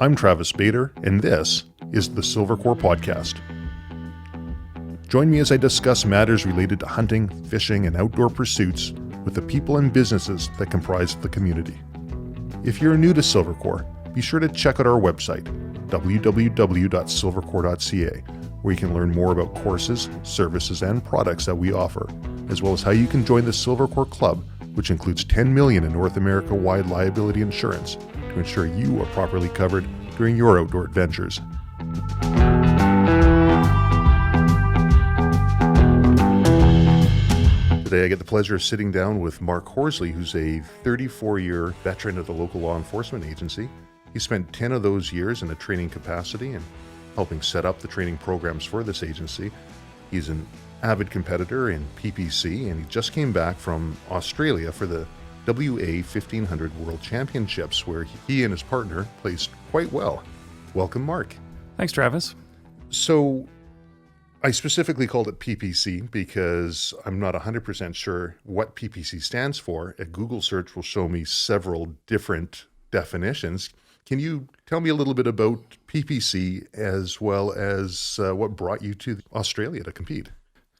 I'm Travis Bader, and this is the Silvercore Podcast. Join me as I discuss matters related to hunting, fishing, and outdoor pursuits with the people and businesses that comprise the community. If you're new to Silvercore, be sure to check out our website, www.silvercore.ca, where you can learn more about courses, services, and products that we offer, as well as how you can join the Silvercore Club, which includes $10 million in North America-wide liability insurance to ensure you are properly covered during your outdoor adventures. Today I get the pleasure of sitting down with Mark Horsley, who's a 34-year veteran of the local law enforcement agency. He spent 10 of those years in a training capacity and helping set up the training programs for this agency. He's an avid competitor in PPC, and he just came back from Australia for the WA 1500 World Championships, where he and his partner placed quite well. Welcome, Mark. Thanks, Travis. So I specifically called it PPC because I'm not 100% sure what PPC stands for. A Google search will show me several different definitions. Can you tell me a little bit about PPC as well as what brought you to Australia to compete?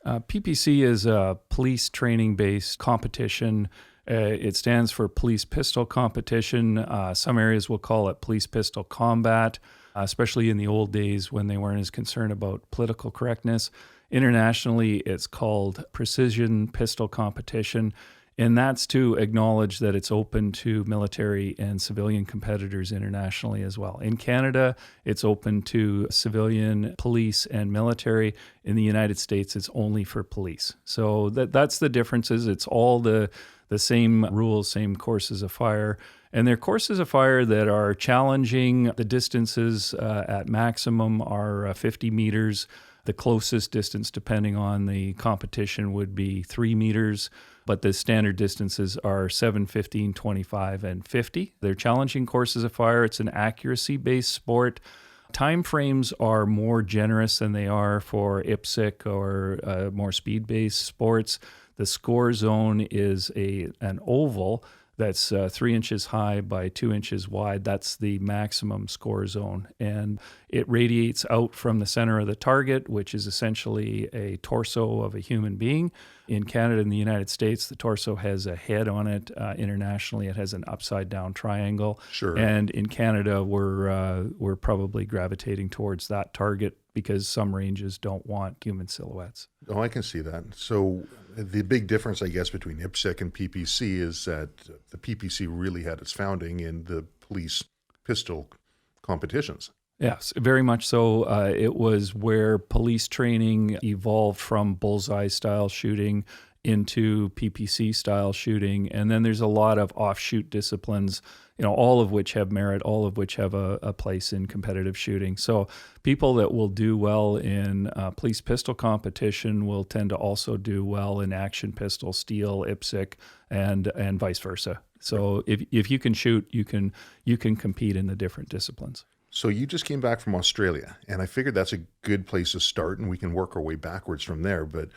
PPC is a police training-based competition. It stands for Police Pistol Competition. Some areas will call it Police Pistol Combat, especially in the old days when they weren't as concerned about political correctness. Internationally, it's called Precision Pistol Competition, and that's to acknowledge that it's open to military and civilian competitors internationally as well. In Canada, it's open to civilian, police, and military. In the United States, it's only for police. So that's the differences. It's all the same rules, same courses of fire. And they're courses of fire that are challenging. The distances at maximum are 50 meters. The closest distance, depending on the competition, would be 3 meters. But the standard distances are 7, 15, 25, and 50. They're challenging courses of fire. It's an accuracy-based sport. Time frames are more generous than they are for IPSC or more speed-based sports. The score zone is an oval that's 3 inches high by 2 inches wide. That's the maximum score zone. And it radiates out from the center of the target, which is essentially a torso of a human being. In Canada and the United States, the torso has a head on it. Internationally, it has an upside-down triangle. Sure. And in Canada, we're probably gravitating towards that target because some ranges don't want human silhouettes. Oh, I can see that. So the big difference, I guess, between IPSC and PPC is that the PPC really had its founding in the police pistol competitions. Yes, very much so. It was where police training evolved from bullseye-style shooting into PPC-style shooting. And then there's a lot of offshoot disciplines, all of which have merit, all of which have a place in competitive shooting. So people that will do well in police pistol competition will tend to also do well in action pistol, steel, IPSC, and vice versa. So if you can shoot, you can compete in the different disciplines. So you just came back from Australia, and I figured that's a good place to start, and we can work our way backwards from there. But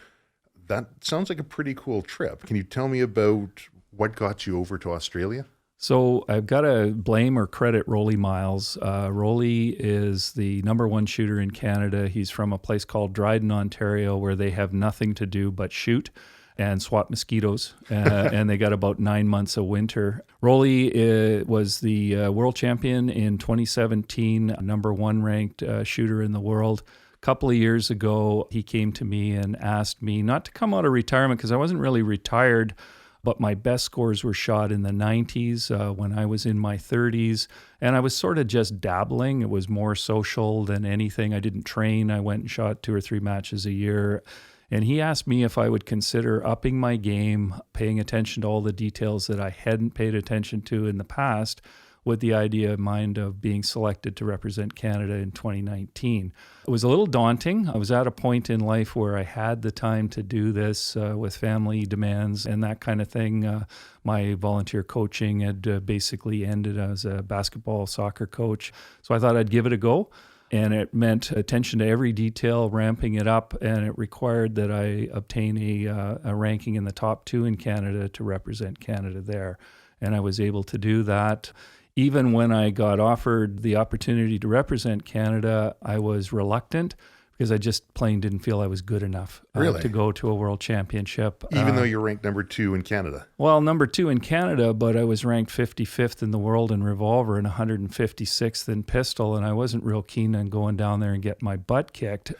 that sounds like a pretty cool trip. Can you tell me about what got you over to Australia? So I've got to blame or credit Rolly Miles. Rolly is the number one shooter in Canada. He's from a place called Dryden, Ontario, where they have nothing to do but shoot and swat mosquitoes, and they got about 9 months of winter. Rolly was the world champion in 2017, number one ranked shooter in the world. A couple of years ago, he came to me and asked me not to come out of retirement because I wasn't really retired, but my best scores were shot in the 90s when I was in my 30s, and I was sort of just dabbling. It was more social than anything. I didn't train. I went and shot 2 or 3 matches a year. And he asked me if I would consider upping my game, paying attention to all the details that I hadn't paid attention to in the past, with the idea in mind of being selected to represent Canada in 2019. It was a little daunting. I was at a point in life where I had the time to do this with family demands and that kind of thing. My volunteer coaching had basically ended as a basketball, soccer coach. So I thought I'd give it a go. And it meant attention to every detail, ramping it up, and it required that I obtain a ranking in the top 2 in Canada to represent Canada there. And I was able to do that. even when I got offered the opportunity to represent Canada, I was reluctant because I just plain didn't feel I was good enough to go to a world championship. Even though you're ranked number 2 in Canada? Well, number 2 in Canada, but I was ranked 55th in the world in revolver and 156th in pistol, and I wasn't real keen on going down there and getting my butt kicked.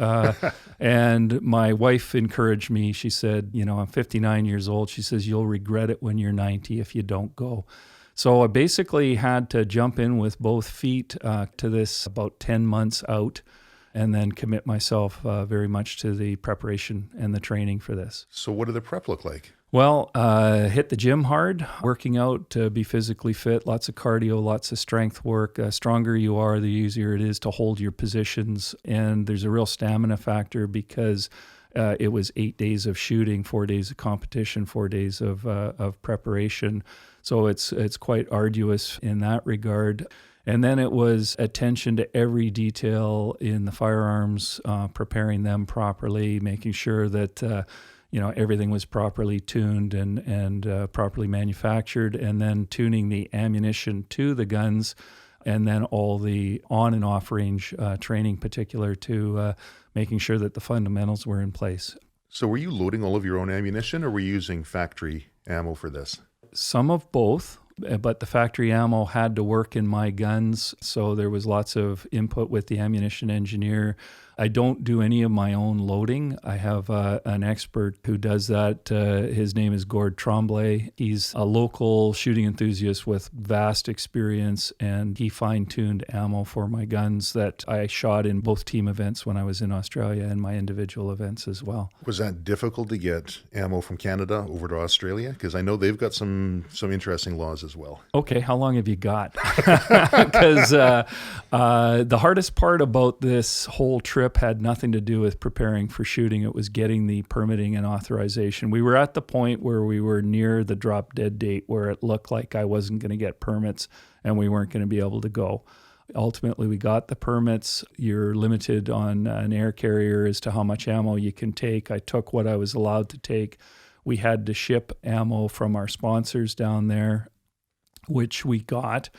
And my wife encouraged me. She said, I'm 59 years old. She says, you'll regret it when you're 90 if you don't go. So I basically had to jump in with both feet to this about 10 months out, and then commit myself very much to the preparation and the training for this. So what did the prep look like? Well, hit the gym hard, working out to be physically fit, lots of cardio, lots of strength work. Stronger you are, the easier it is to hold your positions. And there's a real stamina factor because it was 8 days of shooting, 4 days of competition, 4 days of preparation. So it's quite arduous in that regard. And then it was attention to every detail in the firearms, preparing them properly, making sure that everything was properly tuned and properly manufactured, and then tuning the ammunition to the guns, and then all the on and off range training, particular to making sure that the fundamentals were in place. So were you loading all of your own ammunition, or were you using factory ammo for this? Some of both. But the factory ammo had to work in my guns, so there was lots of input with the ammunition engineer. I don't do any of my own loading. I have an expert who does that. His name is Gord Tremblay. He's a local shooting enthusiast with vast experience, and he fine-tuned ammo for my guns that I shot in both team events when I was in Australia and my individual events as well. Was that difficult to get ammo from Canada over to Australia? Because I know they've got some interesting laws as well. Okay, how long have you got? Because the hardest part about this whole trip had nothing to do with preparing for shooting. It was getting the permitting and authorization. We were at the point where we were near the drop dead date where it looked like I wasn't going to get permits and we weren't going to be able to go. Ultimately, we got the permits. You're limited on an air carrier as to how much ammo you can take. I took what I was allowed to take. We had to ship ammo from our sponsors down there, which we got.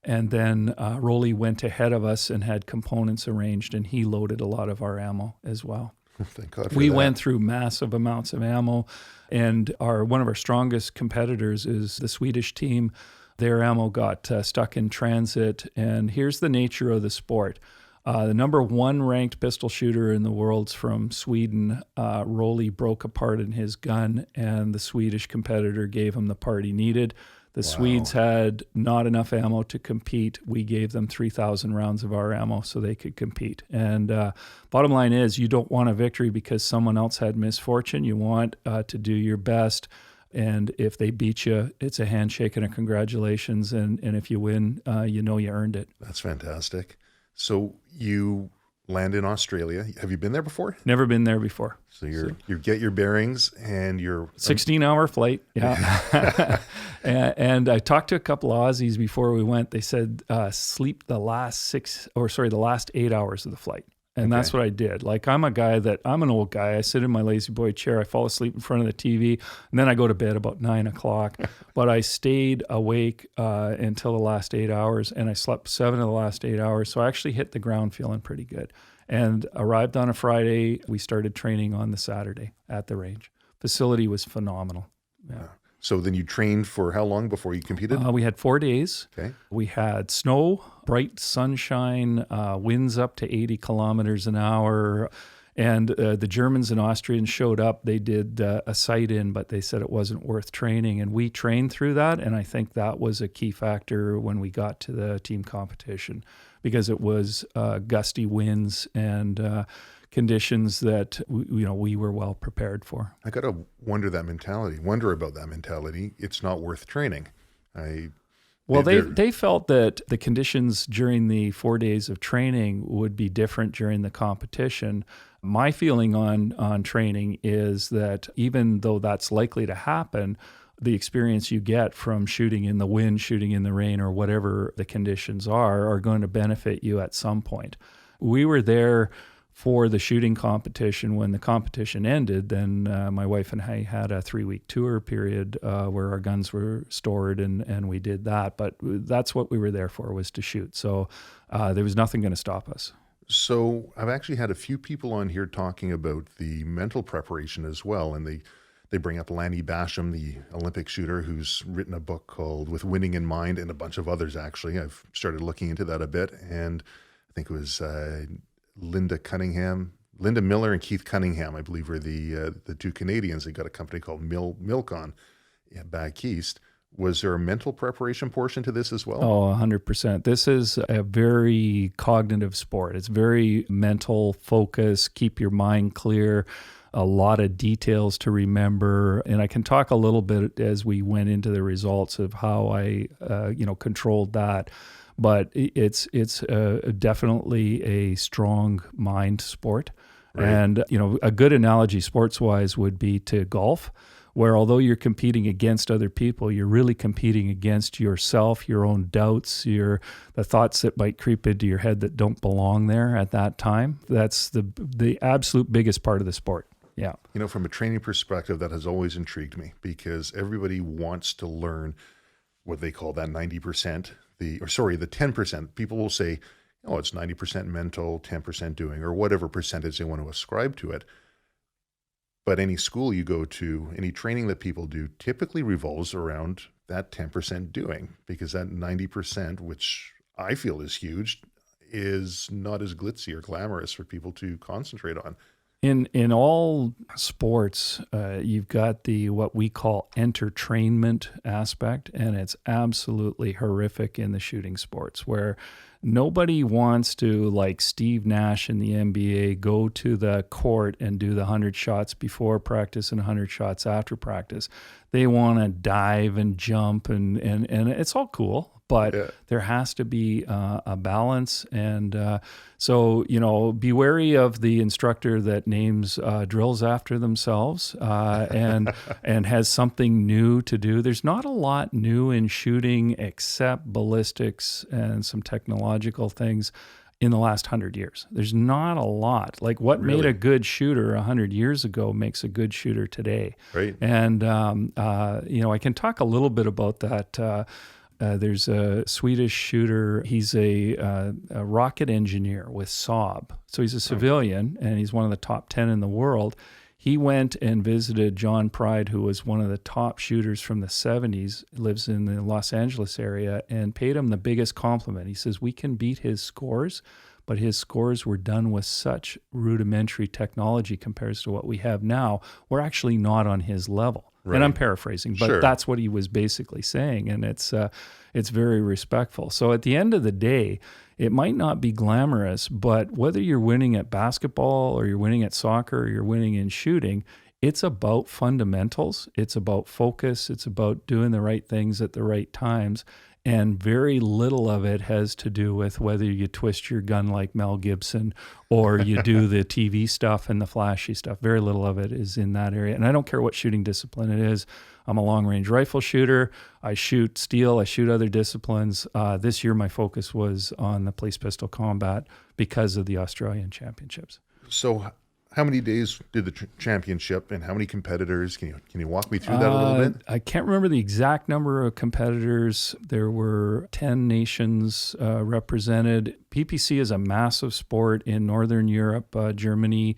And then Rolly went ahead of us and had components arranged, and he loaded a lot of our ammo as well. Thank God for we that. went through massive amounts of ammo, and one of our strongest competitors is the Swedish team. Their ammo got stuck in transit, and here's the nature of the sport. The number 1 ranked pistol shooter in the world's from Sweden. Rolly broke apart in his gun, and the Swedish competitor gave him the part he needed. The Swedes had not enough ammo to compete. We gave them 3,000 rounds of our ammo so they could compete. And bottom line is, you don't want a victory because someone else had misfortune. You want to do your best. And if they beat you, it's a handshake and a congratulations. And if you win, you earned it. That's fantastic. So you land in Australia. Have you been there before? Never been there before. So you get your bearings and you're 16-hour flight. Yeah. and I talked to a couple of Aussies before we went. They said sleep the last 8 hours of the flight. And that's what I did. Like, I'm an old guy. I sit in my lazy boy chair. I fall asleep in front of the TV, and then I go to bed about 9 o'clock. But I stayed awake until the last 8 hours, and I slept 7 of the last 8 hours. So I actually hit the ground feeling pretty good. And arrived on a Friday. We started training on the Saturday at the range. Facility was phenomenal. Yeah. So then you trained for how long before you competed? We had 4 days. Okay. We had snow, bright sunshine, winds up to 80 kilometers an hour. And the Germans and Austrians showed up. They did a sight-in, but they said it wasn't worth training. And we trained through that, and I think that was a key factor when we got to the team competition, because it was gusty winds and conditions that we were well prepared for. I got to wonder about that mentality. It's not worth training. They felt that the conditions during the 4 days of training would be different during the competition. My feeling on training is that even though that's likely to happen, the experience you get from shooting in the wind, shooting in the rain, or whatever the conditions are going to benefit you at some point. We were there for the shooting competition. When the competition ended, then my wife and I had a 3-week tour period where our guns were stored, and we did that. But that's what we were there for, was to shoot. So there was nothing going to stop us. So I've actually had a few people on here talking about the mental preparation as well, and they bring up Lanny Basham, the Olympic shooter, who's written a book called With Winning in Mind, and a bunch of others, actually. I've started looking into that a bit, and I think it was Linda Miller and Keith Cunningham, I believe, were the two Canadians. They got a company called Milcon back east. Was there a mental preparation portion to this as well? Oh, 100%. This is a very cognitive sport. It's very mental focus, keep your mind clear, a lot of details to remember. And I can talk a little bit as we went into the results of how I, controlled that. But it's definitely a strong mind sport. Right. And, a good analogy sports-wise would be to golf, where although you're competing against other people, you're really competing against yourself, your own doubts, the thoughts that might creep into your head that don't belong there at that time. That's the absolute biggest part of the sport. Yeah. From a training perspective, that has always intrigued me, because everybody wants to learn what they call that 90%, the 10%. People will say, it's 90% mental, 10% doing, or whatever percentage they want to ascribe to it. But any school you go to, any training that people do, typically revolves around that 10% doing, because that 90%, which I feel is huge, is not as glitzy or glamorous for people to concentrate on. In all sports, you've got what we call entertainment aspect, and it's absolutely horrific in the shooting sports, where nobody wants to, like Steve Nash in the NBA, go to the court and do the 100 shots before practice and 100 shots after practice. They want to dive and jump, and it's all cool. But there has to be a balance. And so, be wary of the instructor that names drills after themselves and has something new to do. There's not a lot new in shooting except ballistics and some technological things in the last 100 years. There's not a lot. Like what made a good shooter 100 years ago makes a good shooter today. Right. And, I can talk a little bit about that. There's a Swedish shooter. He's a rocket engineer with Saab. So he's a civilian, and he's one of the top 10 in the world. He went and visited John Pride, who was one of the top shooters from the 70s, lives in the Los Angeles area, and paid him the biggest compliment. He says, we can beat his scores, but his scores were done with such rudimentary technology compared to what we have now. We're actually not on his level. Right. And I'm paraphrasing, but that's what he was basically saying, and it's very respectful. So at the end of the day, it might not be glamorous, but whether you're winning at basketball or you're winning at soccer or you're winning in shooting, it's about fundamentals. It's about focus. It's about doing the right things at the right times. And very little of it has to do with whether you twist your gun like Mel Gibson or you do the TV stuff and the flashy stuff. Very little of it is in that area. And I don't care what shooting discipline it is. I'm a long-range rifle shooter. I shoot steel. I shoot other disciplines. This year, my focus was on the police pistol combat because of the Australian Championships. So how many days did the championship, and how many competitors? Can you walk me through that a little bit? I can't remember the exact number of competitors. There were 10 nations represented. PPC is a massive sport in Northern Europe, Germany,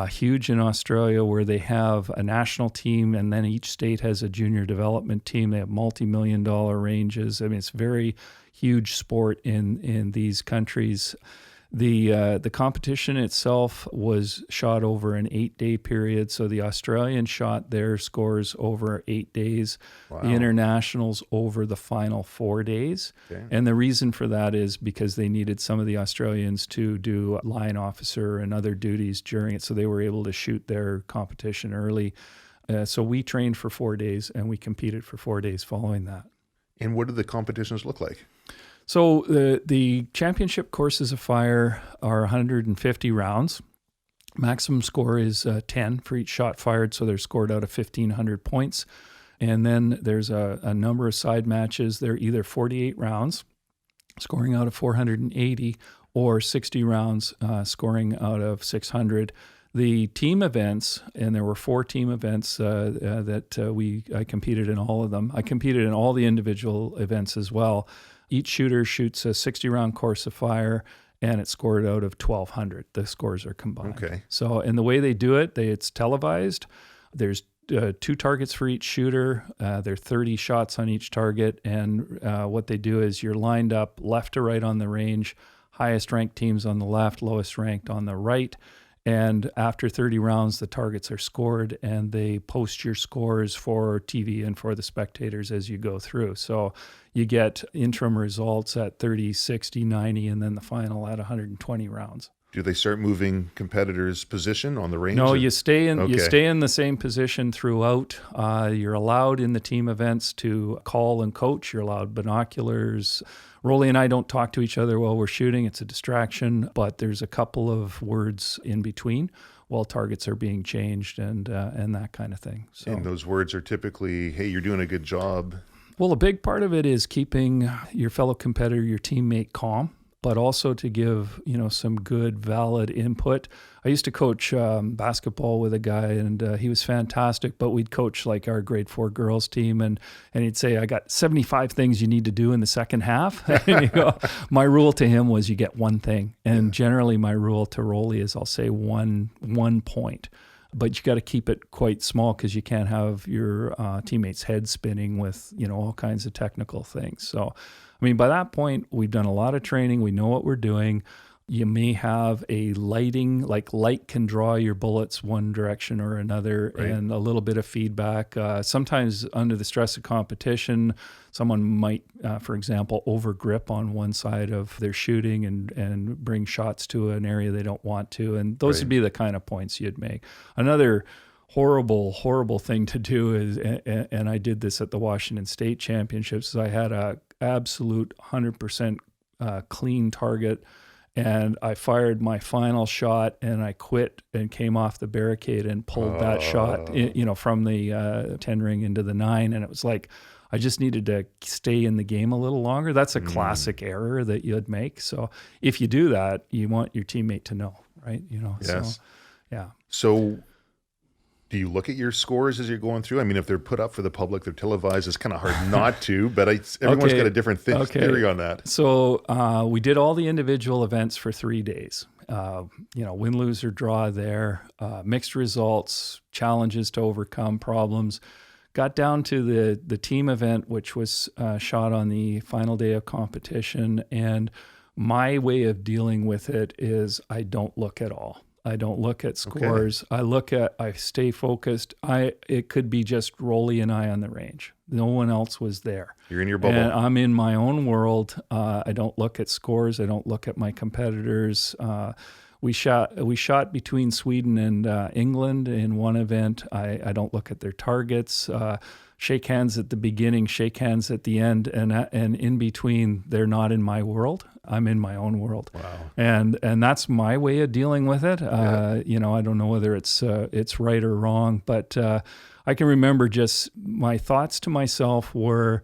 huge in Australia, where they have a national team, and then each state has a junior development team. They have multi-million-dollar ranges. I mean, it's a very huge sport in these countries. The competition itself was shot over an 8-day period. So the Australians shot their scores over 8 days, wow. The internationals over the final 4 days. Okay. And the reason for that is because they needed some of the Australians to do line officer and other duties during it. So they were able to shoot their competition early. So we trained for 4 days and we competed for 4 days following that. And what did the competitions look like? So the championship courses of fire are 150 rounds. Maximum score is 10 for each shot fired, so they're scored out of 1,500 points. And then there's a number of side matches. They're either 48 rounds, scoring out of 480, or 60 rounds scoring out of 600. The team events, and there were 4 team events that I competed in all of them. I competed in all the individual events as well. Each shooter shoots a 60-round course of fire, and it's scored out of 1,200. The scores are combined. Okay. So, and the way they do it, it's televised. There's 2 targets for each shooter. There are 30 shots on each target, and what they do is you're lined up left to right on the range, highest ranked teams on the left, lowest ranked on the right. And after 30 rounds, the targets are scored, and they post your scores for TV and for the spectators as you go through. So you get interim results at 30, 60, 90, and then the final at 120 rounds. Do they start moving competitors' position on the range? No, or? you stay in. Okay. You stay in the same position throughout. You're allowed in the team events to call and coach. You're allowed binoculars. Rolly and I don't talk to each other while we're shooting. It's a distraction, but there's a couple of words in between while targets are being changed and that kind of thing. So, And those words are typically, hey, you're doing a good job. well, a big part of it is keeping your fellow competitor, your teammate, calm, but also to give, some good, valid input. I used to coach basketball with a guy, and he was fantastic, but we'd coach like our grade 4 girls team, and he'd say, I got 75 things you need to do in the second half. And my rule to him was you get one thing. And generally my rule to Rolly is I'll say one point. But you got to keep it quite small because you can't have your teammates' head spinning with, all kinds of technical things. So, by that point, we've done a lot of training. We know what we're doing. You may have a lighting, like light can draw your bullets one direction or another, right, and a little bit of feedback. Sometimes under the stress of competition, someone might, for example, over grip on one side of their shooting and bring shots to an area they don't want to. And those would be the kind of points you'd make. Another horrible thing to do is, and I did this at the Washington State Championships, is I had a absolute 100% clean target, and I fired my final shot, and I quit and came off the barricade and pulled that shot, from the 10 ring into the 9, and it was like I just needed to stay in the game a little longer. That's a classic error that you'd make. So if you do that, you want your teammate to know, right? Yes. So, yeah. So do you look at your scores as you're going through? If they're put up for the public, they're televised. It's kind of hard not to, but everyone's got a different theory on that. So we did all the individual events for 3 days. Win, lose, or draw there, mixed results, challenges to overcome, problems. Got down to the team event, which was shot on the final day of competition. And my way of dealing with it is I don't look at all. I don't look at scores. Okay. I stay focused. It could be just Rolly and I on the range. No one else was there. You're in your bubble. And I'm in my own world. I don't look at scores. I don't look at my competitors. We shot between Sweden and England in one event. I don't look at their targets. Shake hands at the beginning, shake hands at the end, and in between, they're not in my world. I'm in my own world. Wow. And that's my way of dealing with it. I don't know whether it's right or wrong, but I can remember just my thoughts to myself were,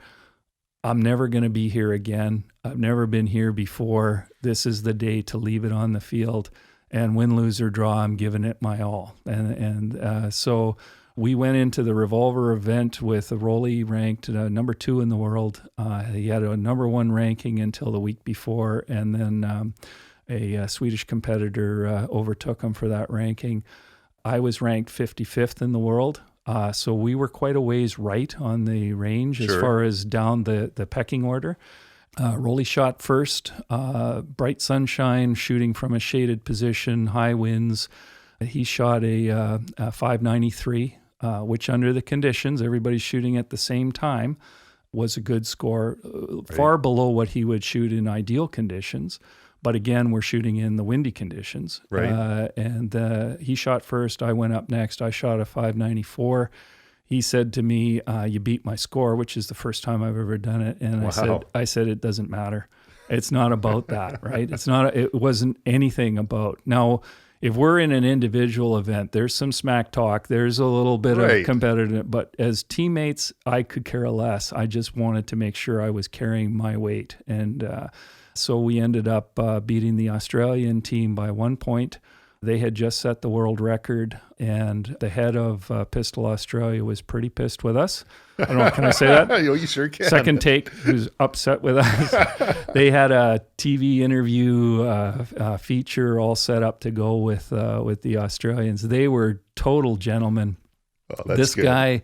I'm never going to be here again. I've never been here before. This is the day to leave it on the field, and win, lose, or draw, I'm giving it my all. And so we went into the revolver event with a Rolly ranked number 2 in the world. He had a number 1 ranking until the week before, and then a Swedish competitor overtook him for that ranking. I was ranked 55th in the world. So we were quite a ways right on the range as far as down the pecking order. Rolly shot first, bright sunshine, shooting from a shaded position, high winds. He shot a 593, which under the conditions, everybody's shooting at the same time, was a good score, far below what he would shoot in ideal conditions. But again, we're shooting in the windy conditions. Right. And he shot first. I went up next. I shot a 594. He said to me, you beat my score, which is the first time I've ever done it. And I said, it doesn't matter. It's not about that, right? It wasn't anything about. Now, if we're in an individual event, there's some smack talk, there's a little bit of competitive, but as teammates, I could care less. I just wanted to make sure I was carrying my weight. And so we ended up beating the Australian team by 1 point. They had just set the world record, and the head of Pistol Australia was pretty pissed with us. I don't know, can I say that? You sure can. Second Take, who's upset with us. They had a TV interview feature all set up to go with the Australians. They were total gentlemen. Oh, that's this good. Guy,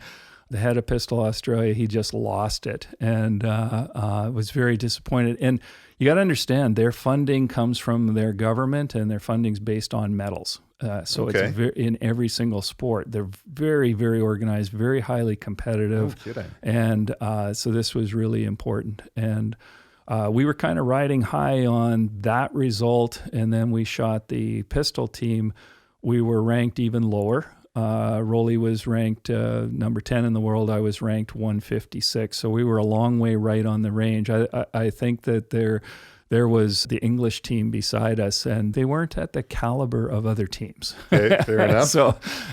the head of Pistol Australia, he just lost it and was very disappointed. And you got to understand, their funding comes from their government, and their funding's based on medals. So it's in every single sport. They're very, very organized, very highly competitive. No kidding. And so this was really important. And we were kind of riding high on that result, and then we shot the pistol team. We were ranked even lower. Rolly was ranked number 10 in the world. I was ranked 156. So we were a long way right on the range. I think that there was the English team beside us, and they weren't at the caliber of other teams. Okay, fair enough.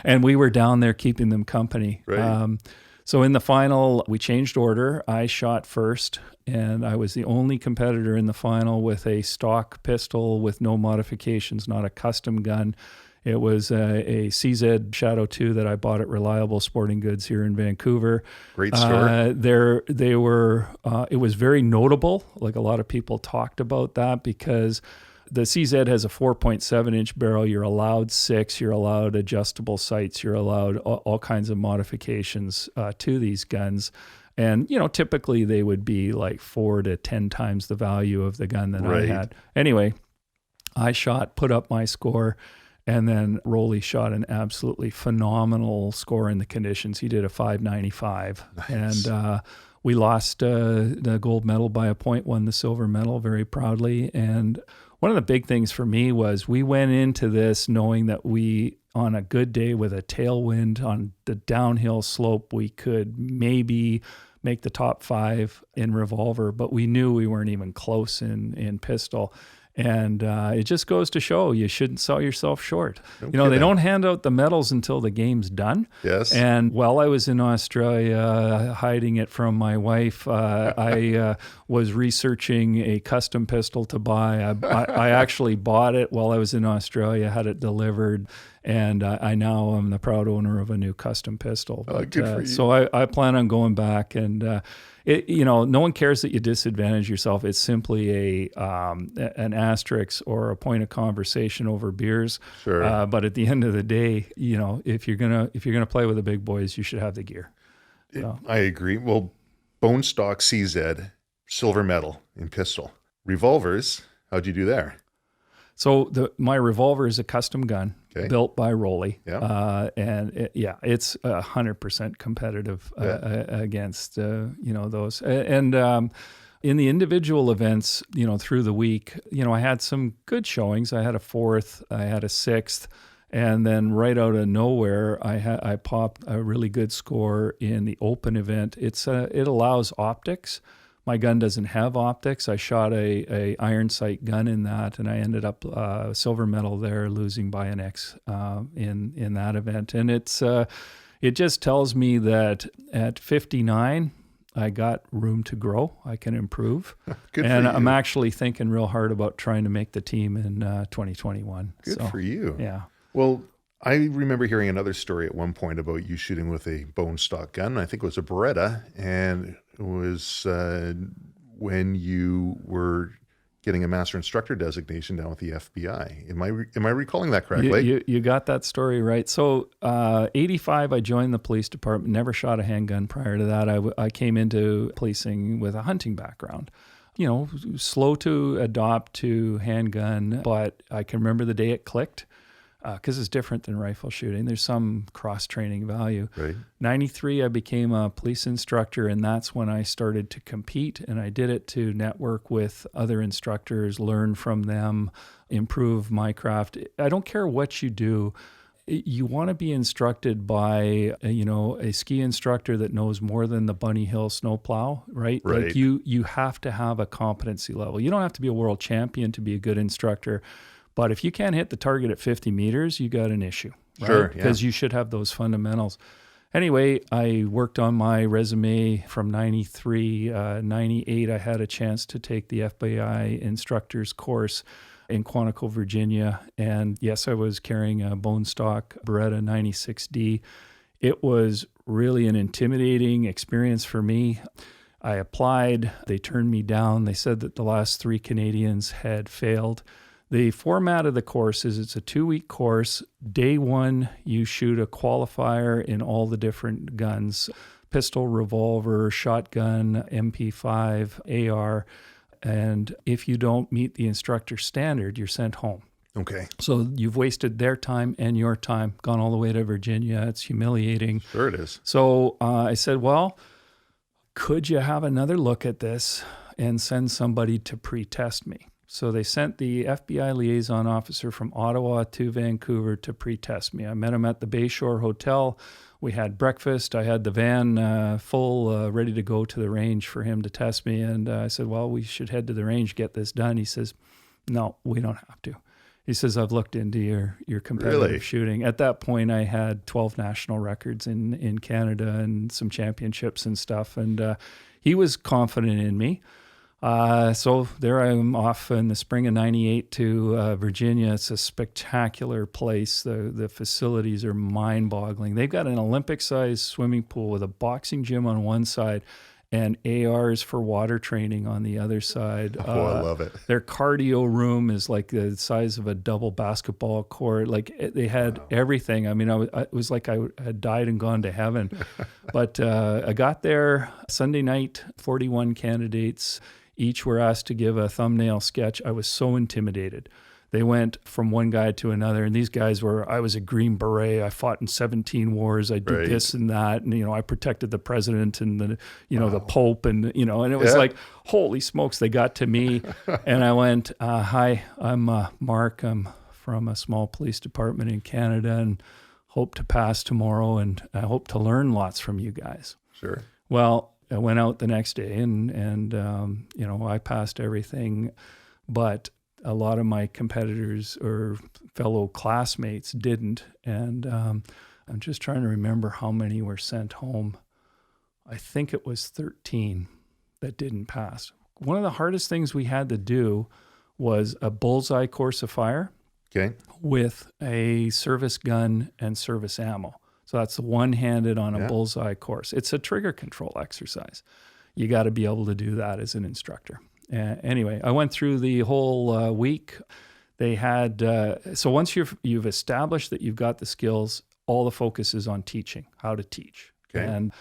And we were down there keeping them company. Right. So in the final, we changed order. I shot first, and I was the only competitor in the final with a stock pistol with no modifications, not a custom gun. It was a CZ Shadow 2 that I bought at Reliable Sporting Goods here in Vancouver. Great store. It was very notable. Like, a lot of people talked about that because the CZ has a 4.7-inch barrel. You're allowed 6. You're allowed adjustable sights. You're allowed all kinds of modifications to these guns. And, typically they would be like 4 to 10 times the value of the gun that I had. Anyway, I put up my score. And then Rolly shot an absolutely phenomenal score in the conditions. He did a 595. Nice. And we lost the gold medal by a point, won the silver medal very proudly. And one of the big things for me was we went into this knowing that we, on a good day with a tailwind on the downhill slope, we could maybe make the top 5 in revolver, but we knew we weren't even close in pistol. And it just goes to show you shouldn't sell yourself short. They don't hand out the medals until the game's done. Yes. And while I was in Australia hiding it from my wife, I was researching a custom pistol to buy. I actually bought it while I was in Australia, had it delivered, and I now am the proud owner of a new custom pistol. Good for you. So I plan on going back and... no one cares that you disadvantage yourself. It's simply an asterisk or a point of conversation over beers. Sure. But at the end of the day, if you're gonna play with the big boys, you should have the gear. I agree. Well, bone stock CZ, silver medal in pistol. Revolvers, how'd you do there? So my revolver is a custom gun built by Rolly. Yeah. It's 100% competitive against those. And in the individual events, through the week, I had some good showings. I had a 4th, I had a 6th, and then right out of nowhere, I popped a really good score in the open event. It allows optics. My gun doesn't have optics. I shot a iron sight gun in that, and I ended up silver medal there, losing by an X in that event. And it just tells me that at 59, I got room to grow. I can improve. Good for and you. I'm actually thinking real hard about trying to make the team in 2021. Good for you. Yeah. Well, I remember hearing another story at one point about you shooting with a bone stock gun. I think it was a Beretta, and it was when you were getting a master instructor designation down with the FBI. Am I recalling that correctly? You got that story right. So 85, I joined the police department, never shot a handgun prior to that. I came into policing with a hunting background. Slow to adopt to handgun, but I can remember the day it clicked. Because it's different than rifle shooting. There's some cross-training value. Right. 93, I became a police instructor, and that's when I started to compete, and I did it to network with other instructors, learn from them, improve my craft. I don't care what you do. You want to be instructed by, a ski instructor that knows more than the Bunny Hill snowplow, right? Right. Like you have to have a competency level. You don't have to be a world champion to be a good instructor, But if you can't hit the target at 50 meters, you got an issue, right? Sure, yeah. Because you should have those fundamentals. Anyway, I worked on my resume from 93, 98. I had a chance to take the FBI instructor's course in Quantico, Virginia. And yes, I was carrying a bone stock Beretta 96D. It was really an intimidating experience for me. I applied. They turned me down. They said that the last 3 Canadians had failed. The format of the course is it's a 2-week course. Day 1, you shoot a qualifier in all the different guns, pistol, revolver, shotgun, MP5, AR. And if you don't meet the instructor standard, you're sent home. Okay. So you've wasted their time and your time, gone all the way to Virginia. It's humiliating. Sure it is. So I said, well, could you have another look at this and send somebody to pre-test me? So they sent the FBI liaison officer from Ottawa to Vancouver to pre-test me. I met him at the Bayshore Hotel. We had breakfast. I had the van full, ready to go to the range for him to test me. And I said, well, we should head to the range, get this done. He says, no, we don't have to. He says, I've looked into your competitive shooting. At that point, I had 12 national records in Canada and some championships and stuff. And he was confident in me. So there I am off in the spring of 98 to Virginia. It's a spectacular place. The facilities are mind-boggling. They've got an Olympic-sized swimming pool with a boxing gym on one side and ARs for water training on the other side. Oh, I love it. Their cardio room is like the size of a double basketball court. Like they had everything. I mean, it was like I had died and gone to heaven. But I got there Sunday night, 41 candidates. Each were asked to give a thumbnail sketch. I was so intimidated. They went from one guy to another, and these guys were, I was a Green Beret. I fought in 17 wars. I did this and that. And, I protected the president and the, the Pope and, and it was like, holy smokes, they got to me. And I went, hi, I'm Mark. I'm from a small police department in Canada and hope to pass tomorrow. And I hope to learn lots from you guys. Sure. Well, I went out the next day and I passed everything, but a lot of my competitors or fellow classmates didn't. And I'm just trying to remember how many were sent home. I think it was 13 that didn't pass. One of the hardest things we had to do was a bullseye course of fire with a service gun and service ammo. So that's one-handed on a bullseye course. It's a trigger control exercise. You got to be able to do that as an instructor. Anyway, I went through the whole week. They had, so once you've established that you've got the skills, all the focus is on teaching, how to teach. Okay. And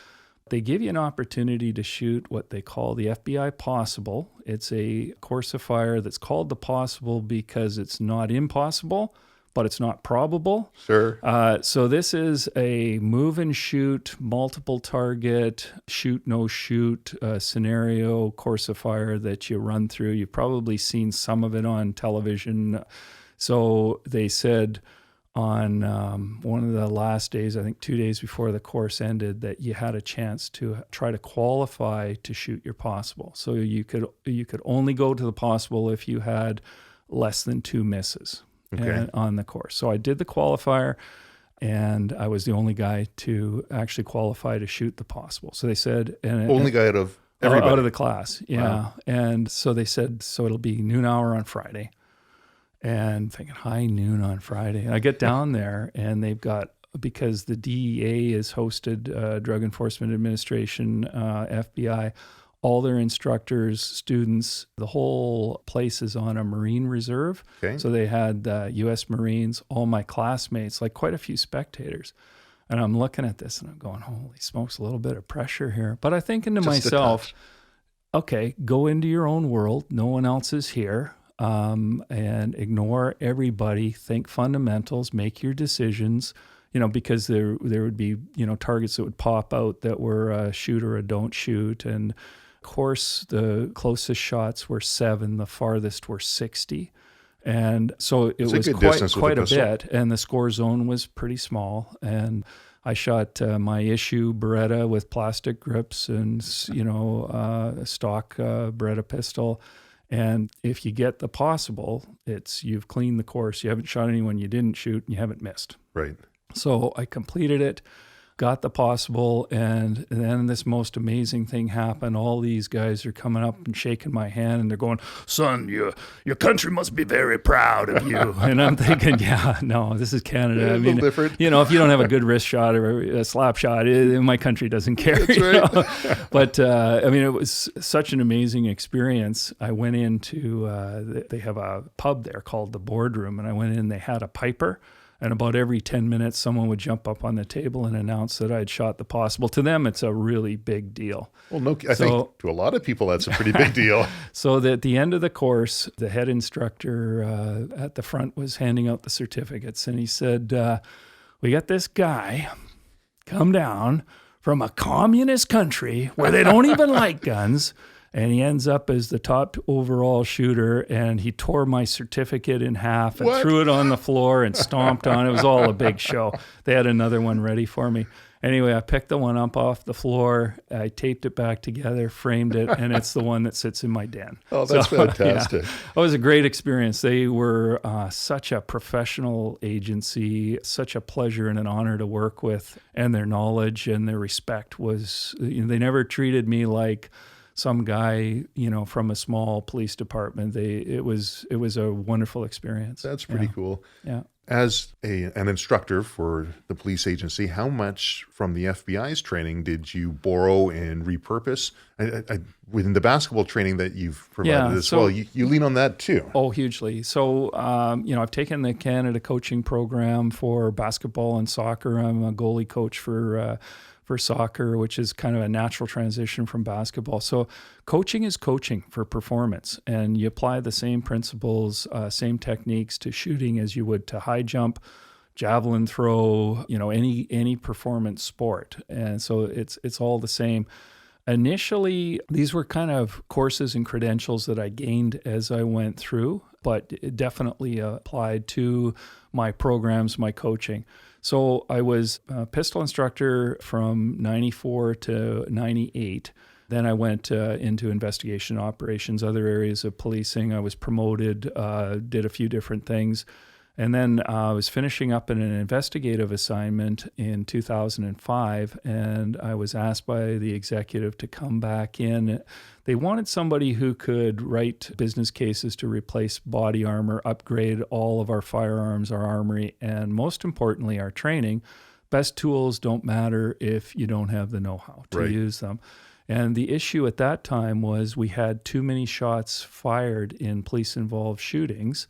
they give you an opportunity to shoot what they call the FBI Possible. It's a course of fire that's called the Possible because it's not impossible, but it's not probable. Sure. So this is a move and shoot, multiple target, shoot, no shoot scenario course of fire that you run through. You've probably seen some of it on television. So they said on one of the last days, I think 2 days before the course ended, that you had a chance to try to qualify to shoot your Possible. So you could only go to the Possible if you had less than 2 misses. On the course. So I did the qualifier, and I was the only guy to actually qualify to shoot the Possible. So they said... only guy out of everybody? Out of the class, yeah. Wow. And so they said, so it'll be noon hour on Friday. And thinking, high noon on Friday. And I get down there, and they've got, because the DEA is hosted, Drug Enforcement Administration, FBI, all their instructors, students, the whole place is on a Marine reserve. Okay. So they had U.S. Marines, all my classmates, like quite a few spectators. And I'm looking at this and I'm going, holy smokes, a little bit of pressure here. But I'm thinking to myself, okay, go into your own world. No one else is here. And ignore everybody. Think fundamentals, make your decisions. Because there would be, targets that would pop out that were a shoot or a don't shoot. And of course, the closest shots were 7, the farthest were 60. And so it was quite a bit. And the score zone was pretty small. And I shot my issue Beretta with plastic grips and, a stock Beretta pistol. And if you get the possible, it's you've cleaned the course, you haven't shot anyone you didn't shoot, and you haven't missed. Right. So I completed it, got the possible, and then this most amazing thing happened. All these guys are coming up and shaking my hand, and they're going, "Son, your country must be very proud of you." And I'm thinking, yeah, no, this is Canada. I mean, different. if you don't have a good wrist shot or a slap shot, my country doesn't care. That's right. But it was such an amazing experience. I went into, they have a pub there called the Boardroom, and I went in, they had a piper. And about every 10 minutes, someone would jump up on the table and announce that I'd shot the possible. To them, it's a really big deal. Well, I think to a lot of people, that's a pretty big deal. So that at the end of the course, the head instructor at the front was handing out the certificates. And he said, we got this guy come down from a communist country where they don't even like guns. And he ends up as the top overall shooter, and he tore my certificate in half and threw it on the floor and stomped on it. It was all a big show. They had another one ready for me. Anyway, I picked the one up off the floor. I taped it back together, framed it, and it's the one that sits in my den. Oh, that's fantastic. Yeah, it was a great experience. They were such a professional agency, such a pleasure and an honor to work with, and their knowledge and their respect was, they never treated me like some guy, from a small police department. It was a wonderful experience. That's pretty cool. Yeah. As an instructor for the police agency, how much from the FBI's training did you borrow and repurpose? Within the basketball training that you've provided as well, you lean on that too. Oh, hugely. So, I've taken the Canada coaching program for basketball and soccer. I'm a goalie coach for soccer, which is kind of a natural transition from basketball. So coaching is coaching for performance, and you apply the same principles, same techniques to shooting as you would to high jump, javelin throw, any performance sport. And so it's all the same. Initially, these were kind of courses and credentials that I gained as I went through, but it definitely applied to my programs, my coaching. So I was a pistol instructor from 94 to 98. Then I went into investigation operations, other areas of policing. I was promoted, did a few different things. And then I was finishing up in an investigative assignment in 2005, and I was asked by the executive to come back in. They wanted somebody who could write business cases to replace body armor, upgrade all of our firearms, our armory, and most importantly, our training. Best tools don't matter if you don't have the know-how to use them. And the issue at that time was we had too many shots fired in police-involved shootings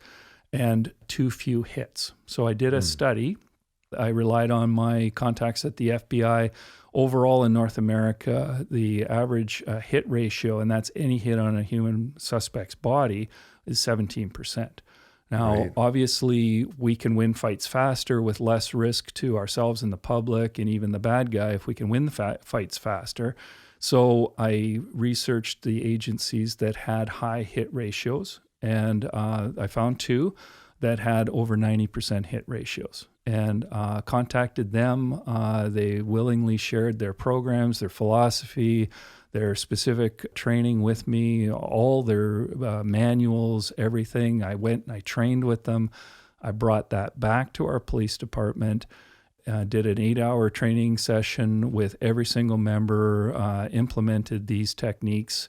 and too few hits. So I did a study. I relied on my contacts at the FBI. Overall in North America, the average hit ratio, and that's any hit on a human suspect's body, is 17%. Now, obviously, we can win fights faster with less risk to ourselves and the public and even the bad guy if we can win the fights faster. So I researched the agencies that had high hit ratios, and I found two that had over 90% hit ratios, and contacted them. They willingly shared their programs, their philosophy, their specific training with me, all their manuals, everything. I went and I trained with them. I brought that back to our police department, did an 8-hour training session with every single member, implemented these techniques.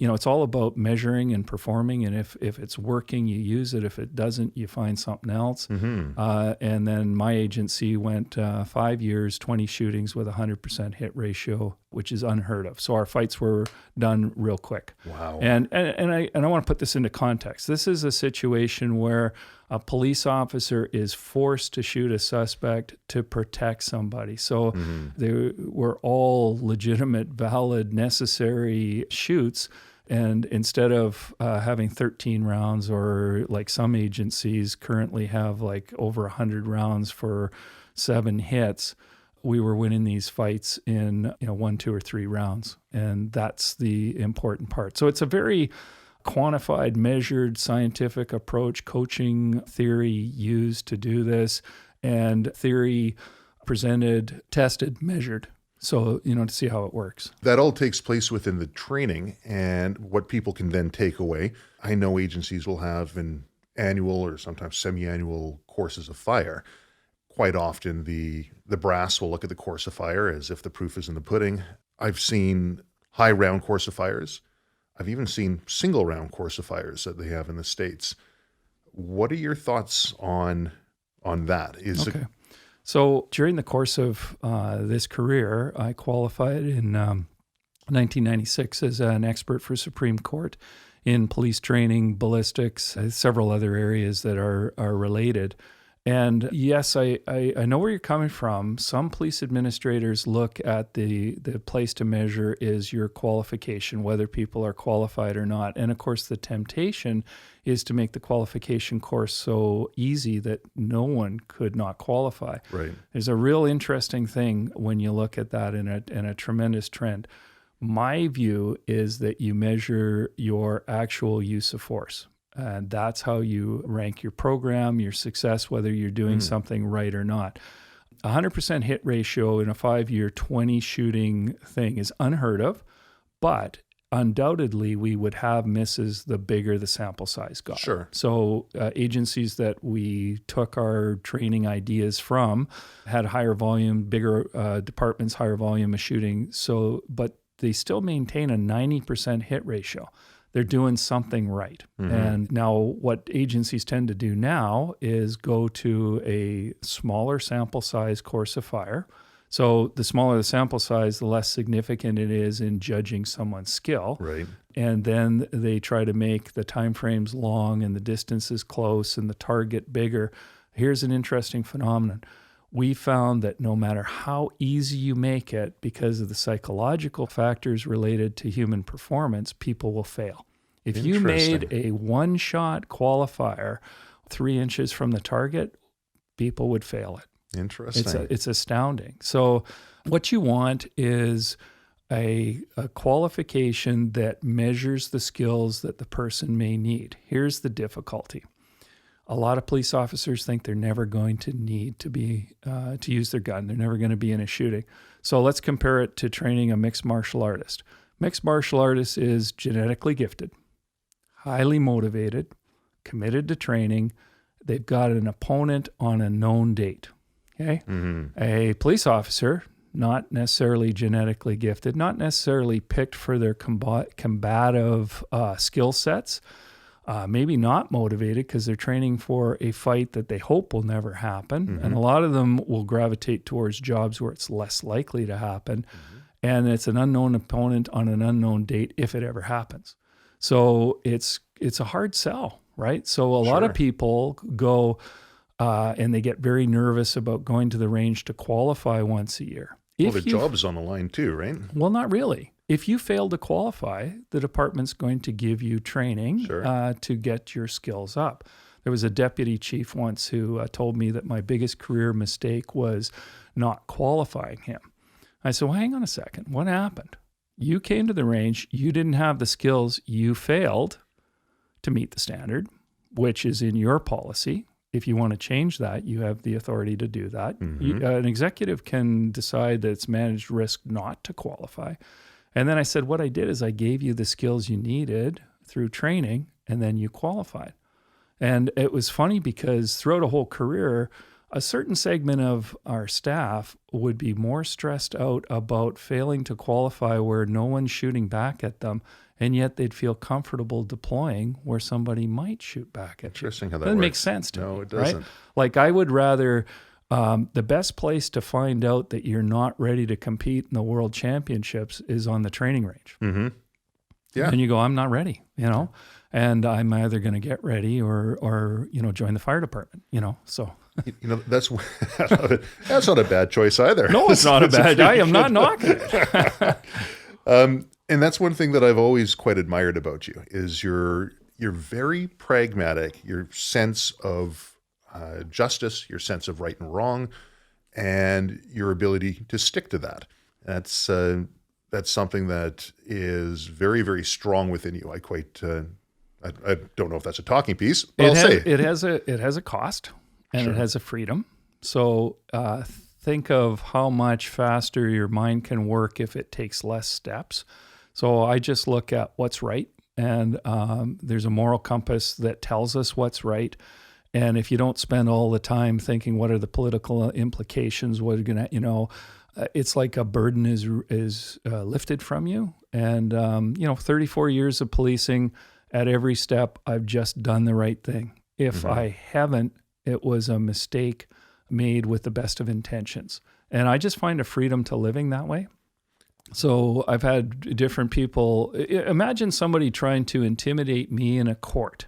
It's all about measuring and performing, and if it's working, you use it. If it doesn't, you find something else. And then my agency went 5 years, 20 shootings with 100% hit ratio, which is unheard of. So our fights were done real quick. Wow. And I want to put this into context. This is a situation where a police officer is forced to shoot a suspect to protect somebody. So they were all legitimate, valid, necessary shoots. And instead of having 13 rounds, or like some agencies currently have like over 100 rounds for 7 hits, we were winning these fights in 1, 2, or 3 rounds. And that's the important part. So it's a very quantified, measured, scientific approach, coaching theory used to do this, and theory presented, tested, measured. So, to see how it works. That all takes place within the training and what people can then take away. I know agencies will have an annual or sometimes semi-annual courses of fire. Quite often the brass will look at the course of fire as if the proof is in the pudding. I've seen high round course of fires. I've even seen single round course of fires that they have in the States. What are your thoughts on that? Okay. So during the course of this career, I qualified in 1996 as an expert for Supreme Court in police training, ballistics, several other areas that are related. And yes, I know where you're coming from. Some police administrators look at the place to measure is your qualification, whether people are qualified or not. And of course, the temptation is to make the qualification course so easy that no one could not qualify. Right. There's a real interesting thing when you look at that in a tremendous trend. My view is that you measure your actual use of force. And that's how you rank your program, your success, whether you're doing something right or not. 100% hit ratio in a 5-year 20 shooting thing is unheard of, but undoubtedly we would have misses the bigger the sample size got. Sure. So agencies that we took our training ideas from had higher volume, bigger departments, higher volume of shooting. So, but they still maintain a 90% hit ratio. They're doing something right. Mm-hmm. And now what agencies tend to do now is go to a smaller sample size course of fire. So the smaller the sample size, the less significant it is in judging someone's skill. Right. And then they try to make the time frames long and the distances close and the target bigger. Here's an interesting phenomenon. We found that no matter how easy you make it, because of the psychological factors related to human performance, people will fail. If you made a one-shot qualifier 3 inches from the target, people would fail it. Interesting. It's astounding. So what you want is a qualification that measures the skills that the person may need. Here's the difficulty. A lot of police officers think they're never going to need to be to use their gun. They're never going to be in a shooting. So let's compare it to training a mixed martial artist. Mixed martial artist is genetically gifted, highly motivated, committed to training. They've got an opponent on a known date. Okay, A police officer, not necessarily genetically gifted, not necessarily picked for their combative skill sets. Maybe not motivated because they're training for a fight that they hope will never happen. And a lot of them will gravitate towards jobs where it's less likely to happen. And it's an unknown opponent on an unknown date if it ever happens. So it's a hard sell, right? So a lot of people go and they get very nervous about going to the range to qualify once a year. Well, the job's on the line too, right? Well, not really. If you fail to qualify, the department's going to give you training to get your skills up. There was a deputy chief once who told me that my biggest career mistake was not qualifying him. I said, well, hang on a second. What happened? You came to the range. You didn't have the skills. You failed to meet the standard, which is in your policy. If you want to change that, you have the authority to do that. An executive can decide that it's managed risk not to qualify. And then I said, what I did is I gave you the skills you needed through training, and then you qualified. And it was funny because throughout a whole career, a certain segment of our staff would be more stressed out about failing to qualify where no one's shooting back at them, and yet they'd feel comfortable deploying where somebody might shoot back at you. Interesting how that doesn't works. make sense to me. No, it doesn't. Right? Like I would rather... the best place to find out that you're not ready to compete in the world championships is on the training range. Yeah. And you go, I'm not ready, and I'm either going to get ready or join the fire department, so. That's not a bad choice either. No, it's not a bad. I am not knocking it. And that's one thing that I've always quite admired about you is you're very pragmatic, your sense of justice, your sense of right and wrong, and your ability to stick to that. That's something that is very, very strong within you. I don't know if that's a talking piece, but I'll say it has a cost and it has a freedom. So think of how much faster your mind can work if it takes less steps. So I just look at what's right. And there's a moral compass that tells us what's right. And if you don't spend all the time thinking, what are the political implications? What are going to, it's like a burden is lifted from you. And, 34 years of policing, at every step, I've just done the right thing. If I haven't, it was a mistake made with the best of intentions. And I just find a freedom to living that way. So I've had different people. Imagine somebody trying to intimidate me in a court.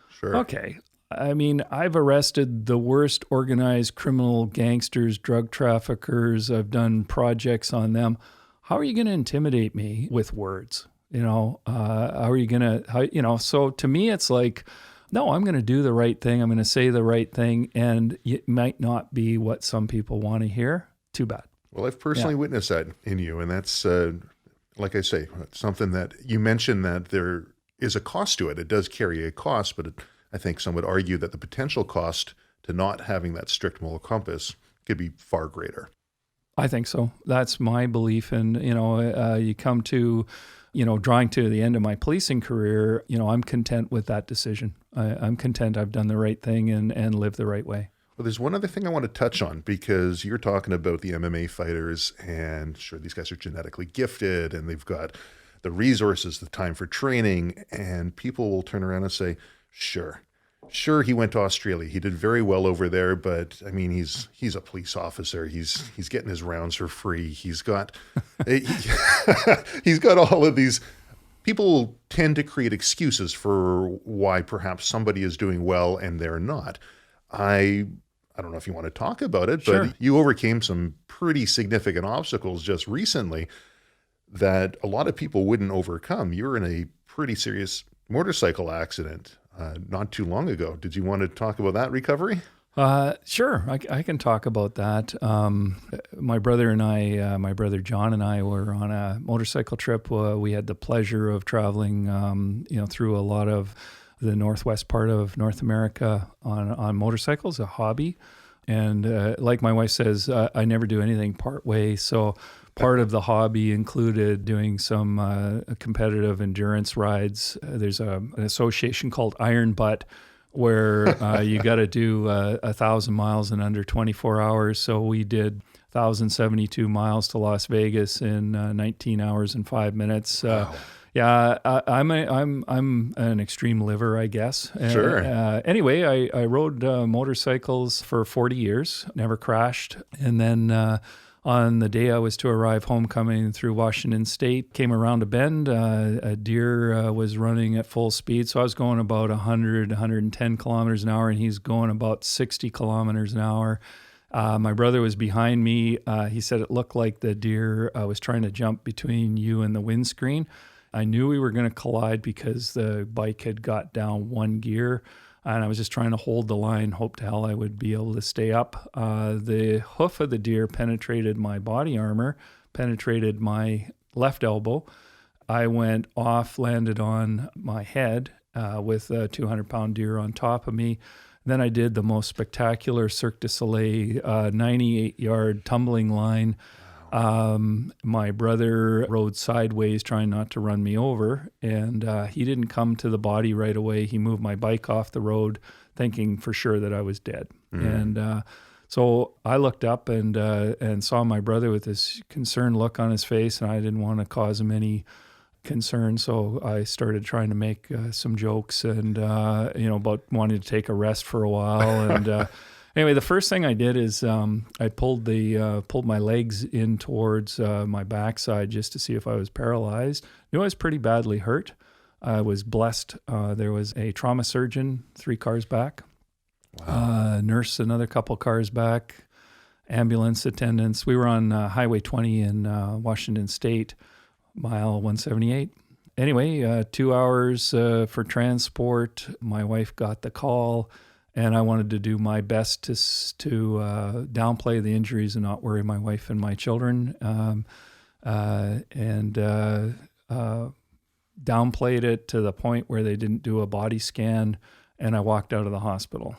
Sure. Okay. I mean, I've arrested the worst organized criminal gangsters, drug traffickers. I've done projects on them. How are you going to intimidate me with words? How are you going to, so to me, it's like, no, I'm going to do the right thing. I'm going to say the right thing. And it might not be what some people want to hear. Too bad. Well, I've personally witnessed that in you. And that's, like I say, something that you mentioned, that there is a cost to it. It does carry a cost, but I think some would argue that the potential cost to not having that strict moral compass could be far greater. I think so. That's my belief. And, you come to, drawing to the end of my policing career, I'm content with that decision. I'm content I've done the right thing and lived the right way. Well, there's one other thing I want to touch on, because you're talking about the MMA fighters, and sure, these guys are genetically gifted and they've got the resources, the time for training, and people will turn around and say, sure, he went to Australia. He did very well over there, but I mean, he's a police officer. He's getting his rounds for free. He's got all of these. People tend to create excuses for why perhaps somebody is doing well and they're not. I don't know if you want to talk about it, Sure. But you overcame some pretty significant obstacles just recently that a lot of people wouldn't overcome. You were in a pretty serious motorcycle accident not too long ago. Did you want to talk about that recovery? Sure. I can talk about that. My brother and I, my brother John and I were on a motorcycle trip. We had the pleasure of traveling, through a lot of the northwest part of North America on motorcycles, a hobby. And like my wife says, I never do anything part way. So part of the hobby included doing some competitive endurance rides. There's an association called Iron Butt, where you got to do 1,000 miles in under 24 hours. So we did 1,072 miles to Las Vegas in 19 hours and 5 minutes. Wow. Yeah, I'm an extreme liver, I guess. Sure. Anyway, I rode motorcycles for 40 years, never crashed. And then on the day I was to arrive home coming through Washington State, came around a bend, a deer was running at full speed. So I was going about 100, 110 kilometers an hour, and he's going about 60 kilometers an hour. My brother was behind me. He said it looked like the deer was trying to jump between you and the windscreen. I knew we were going to collide because the bike had got down one gear, and I was just trying to hold the line, hope to hell I would be able to stay up. The hoof of the deer penetrated my body armor, penetrated my left elbow. I went off, landed on my head with a 200-pound deer on top of me. Then I did the most spectacular Cirque du Soleil 98-yard tumbling line. My brother rode sideways trying not to run me over, and he didn't come to the body right away. He moved my bike off the road thinking for sure that I was dead. And so I looked up and saw my brother with this concerned look on his face, and I didn't want to cause him any concern. So I started trying to make some jokes and, about wanting to take a rest for a while. And anyway, the first thing I did is I pulled my legs in towards my backside just to see if I was paralyzed. Knew I was pretty badly hurt. I was blessed. There was a trauma surgeon 3 cars back, Wow. nurse another couple cars back, ambulance attendants. We were on Highway 20 in Washington State, mile 178. Anyway, 2 hours for transport. My wife got the call. And I wanted to do my best to downplay the injuries and not worry my wife and my children, and downplayed it to the point where they didn't do a body scan, and I walked out of the hospital.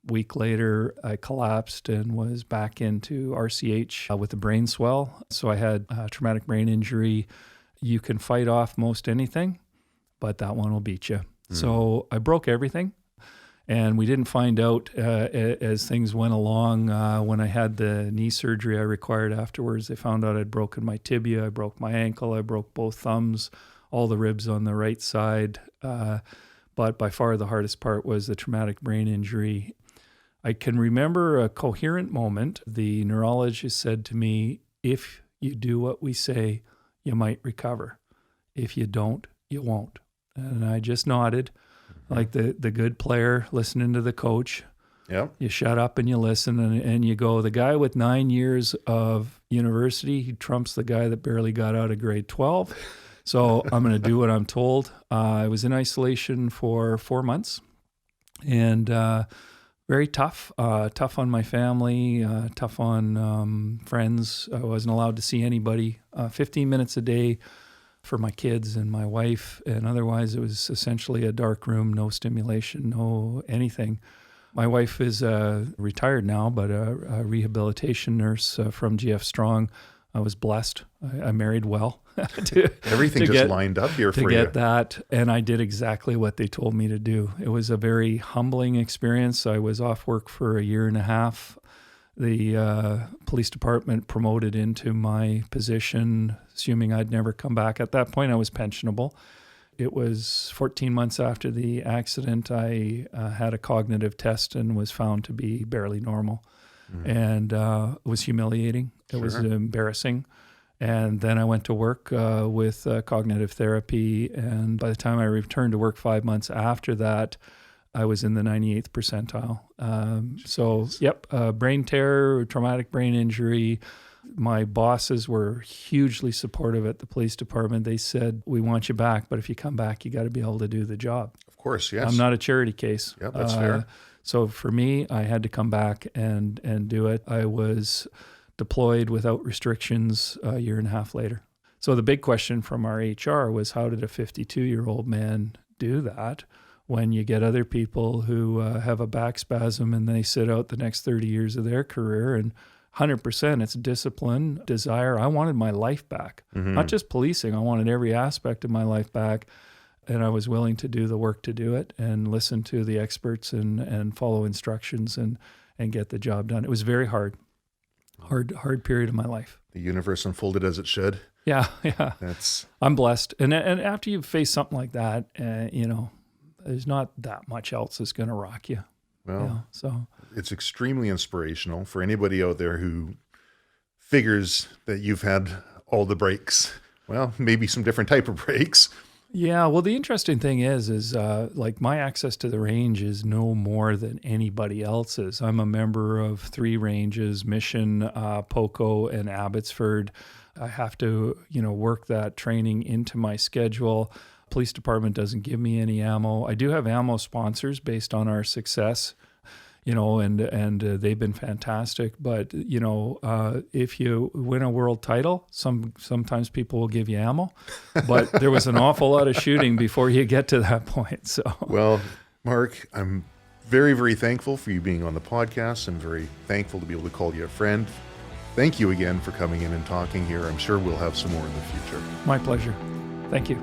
Week later, I collapsed and was back into RCH with a brain swell. So I had a traumatic brain injury. You can fight off most anything, but that one will beat you. So I broke everything. And we didn't find out as things went along. When I had the knee surgery I required afterwards, they found out I'd broken my tibia, I broke my ankle, I broke both thumbs, all the ribs on the right side. But by far the hardest part was the traumatic brain injury. I can remember a coherent moment. The neurologist said to me, if you do what we say, you might recover. If you don't, you won't. And I just nodded. Like the good player listening to the coach. Yep. You shut up and you listen and you go, the guy with 9 years of university, he trumps the guy that barely got out of grade 12. So I'm going to do what I'm told. I was in isolation for 4 months and very tough. Tough on my family, tough on friends. I wasn't allowed to see anybody. 15 minutes a day for my kids and my wife, and otherwise it was essentially a dark room, no stimulation, no anything. My wife is retired now, but a rehabilitation nurse from GF Strong. I was blessed. I married well. Everything just lined up here for you. To get that, and I did exactly what they told me to do. It was a very humbling experience. I was off work for a year and a half. The police department promoted into my position, assuming I'd never come back. At that point, I was pensionable. It was 14 months after the accident. I had a cognitive test and was found to be barely normal. And it was humiliating. It was embarrassing. And then I went to work with cognitive therapy. And by the time I returned to work 5 months after that, I was in the 98th percentile. Brain tear, traumatic brain injury. My bosses were hugely supportive at the police department. They said, we want you back, but if you come back, you got to be able to do the job. Of course, yes. I'm not a charity case. Yeah, that's fair. So for me, I had to come back and do it. I was deployed without restrictions a year and a half later. So the big question from our HR was, how did a 52-year-old man do that? When you get other people who have a back spasm and they sit out the next 30 years of their career, and 100% it's discipline, desire. I wanted my life back, not just policing. I wanted every aspect of my life back, and I was willing to do the work to do it and listen to the experts and follow instructions and get the job done. It was very hard period of my life. The universe unfolded as it should. Yeah. I'm blessed. And after you face something like that, there's not that much else that's going to rock you. Well, so it's extremely inspirational for anybody out there who figures that you've had all the breaks. Well, maybe some different type of breaks. Yeah. Well, the interesting thing is like my access to the range is no more than anybody else's. I'm a member of 3 ranges, Mission, Poco, and Abbotsford. I have to, work that training into my schedule. Police department doesn't give me any ammo. I do have ammo sponsors based on our success, and they've been fantastic. But, if you win a world title, sometimes people will give you ammo, but there was an awful lot of shooting before you get to that point. So, well, Mark, I'm very, very thankful for you being on the podcast. I'm very thankful to be able to call you a friend. Thank you again for coming in and talking here. I'm sure we'll have some more in the future. My pleasure. Thank you.